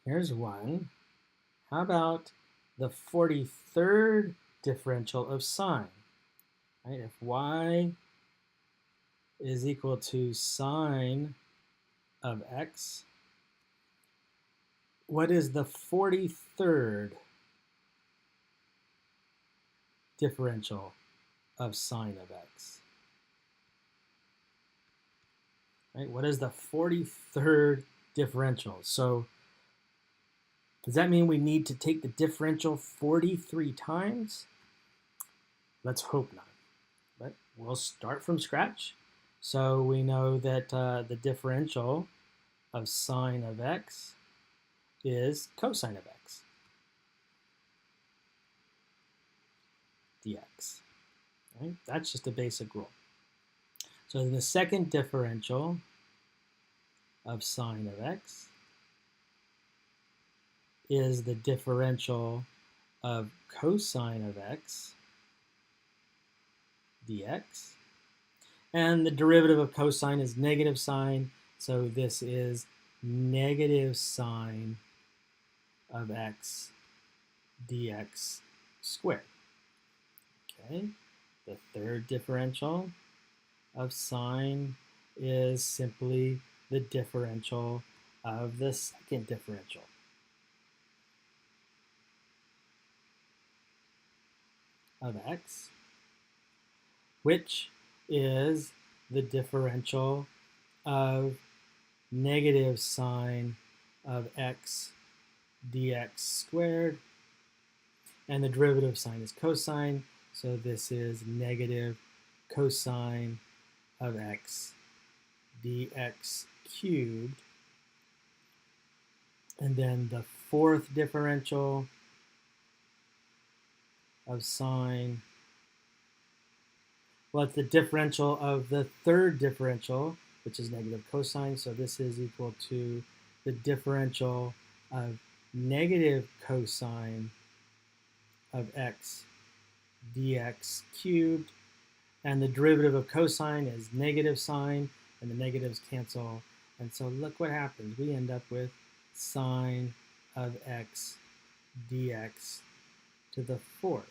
Here's one. How about the 43rd differential of sine? Right? If y is equal to sine of x, what is the 43rd differential of sine of x? Right? What is the 43rd differential? So does that mean we need to take the differential 43 times? Let's hope not. But we'll start from scratch. So we know that the differential of sine of x is cosine of x dx. Right? That's just a basic rule. So the second differential of sine of x is the differential of cosine of x dx. And the derivative of cosine is negative sine, so this is negative sine of x dx squared. Okay, the third differential of sine is simply the differential of the second differential. Of x, which is the differential of negative sine of x dx squared, and the derivative of sine is cosine, so this is negative cosine of x dx cubed. And then the fourth differential of sine, well, it's the differential of the third differential, which is negative cosine, so this is equal to the differential of negative cosine of x dx cubed, and the derivative of cosine is negative sine, and the negatives cancel, and so look what happens. We end up with sine of x dx to the fourth.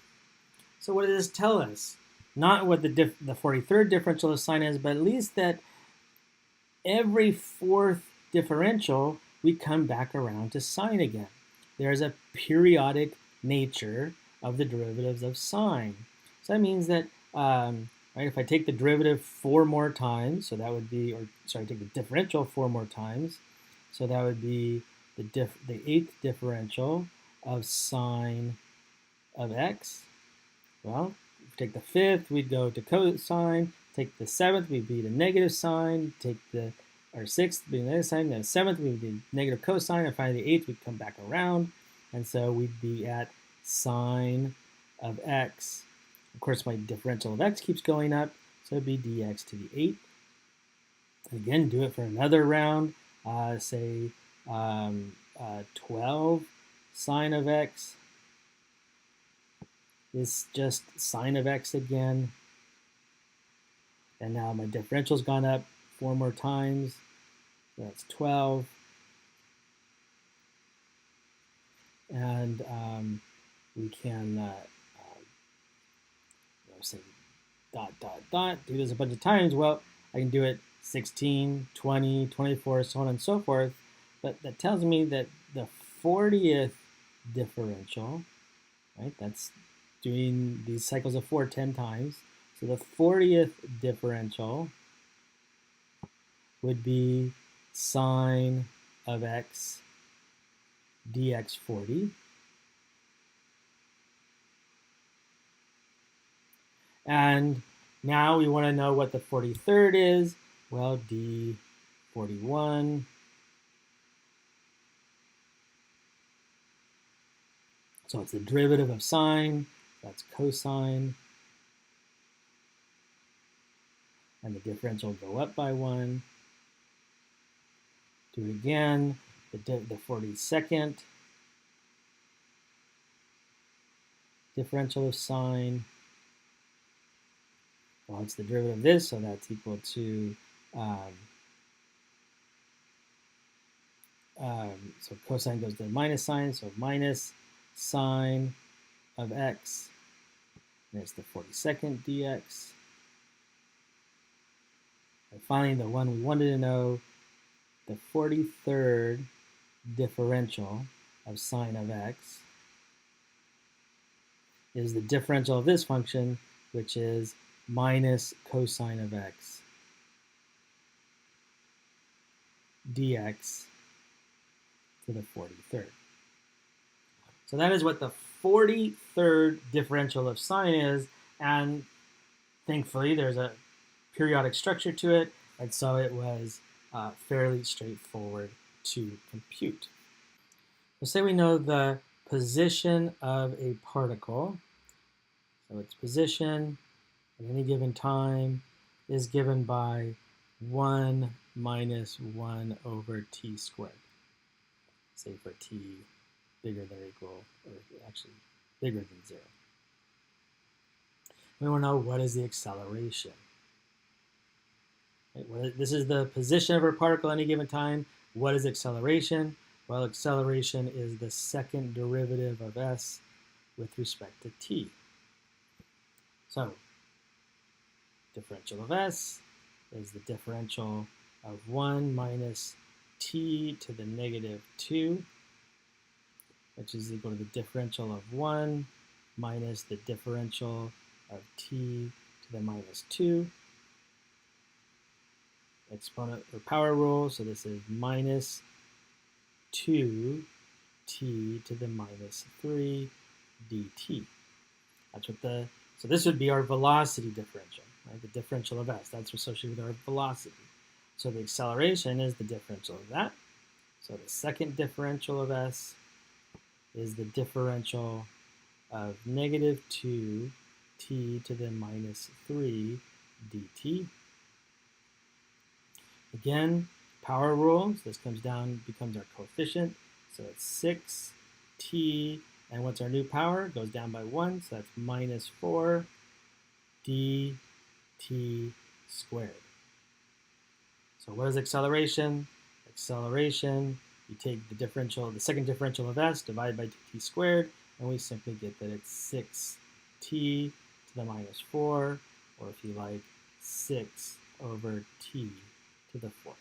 So what does this tell us? Not what the 43rd differential of sine is, but at least that every fourth differential, we come back around to sine again. There's a periodic nature of the derivatives of sine. So that means that, right, if I take the derivative 4 more times, so that would be, or sorry, take the differential 4 more times, so that would be the eighth differential of sine of x. Well, if we take the fifth, we'd go to cosine. Take the seventh, we'd be to negative sine. Take our sixth, would be negative sine. Then the seventh, we'd be negative cosine. And finally, the eighth, we'd come back around. And so we'd be at sine of x. Of course, my differential of x keeps going up, so it'd be dx to the 8th. Again, do it for another round. Say 12 sine of x is just sine of x again. And now my differential's gone up 4 more times. So that's 12. And we can say dot, dot, dot, do this a bunch of times. Well, I can do it 16, 20, 24, so on and so forth. But that tells me that the 40th differential, right, that's doing these cycles of 4 10 times. So the 40th differential would be sine of x dx 40. And now we want to know what the 43rd is. Well, d 41. So it's the derivative of sine. That's cosine. And the differential will go up by 1. Do it again. The 42nd differential of sine. Well, it's the derivative of this, so that's equal to So cosine goes to the minus sign, so minus sine of x, and it's the 42nd dx. And finally, the one we wanted to know, the 43rd differential of sine of x is the differential of this function, which is minus cosine of x dx to the 43rd. So that is what the 43rd differential of sine is, and thankfully there's a periodic structure to it, and so it was fairly straightforward to compute. Let's say we know the position of a particle. So its position at any given time is given by 1 minus 1 over t squared. Say for t bigger than or equal, or actually bigger than 0. We want to know what is the acceleration. Right? This is the position of our particle at any given time. What is acceleration? Well, acceleration is the second derivative of s with respect to t. So, differential of s is the differential of 1 minus t to the negative 2, which is equal to the differential of 1 minus the differential of t to the minus 2. Exponent or power rule, so this is minus 2 t to the minus 3 dt. That's what so this would be our velocity differential, right? The differential of s, that's associated with our velocity. So the acceleration is the differential of that. So the second differential of s is the differential of negative 2 t to the minus 3 dt. Again, power rule, so this comes down, becomes our coefficient. So it's 6t, and what's our new power? It goes down by 1, so that's minus 4 dt squared. So what is acceleration? Acceleration, you take the differential, the second differential of s, divide by dt squared, and we simply get that it's 6t to the minus 4, or if you like, 6 over t to the 4th.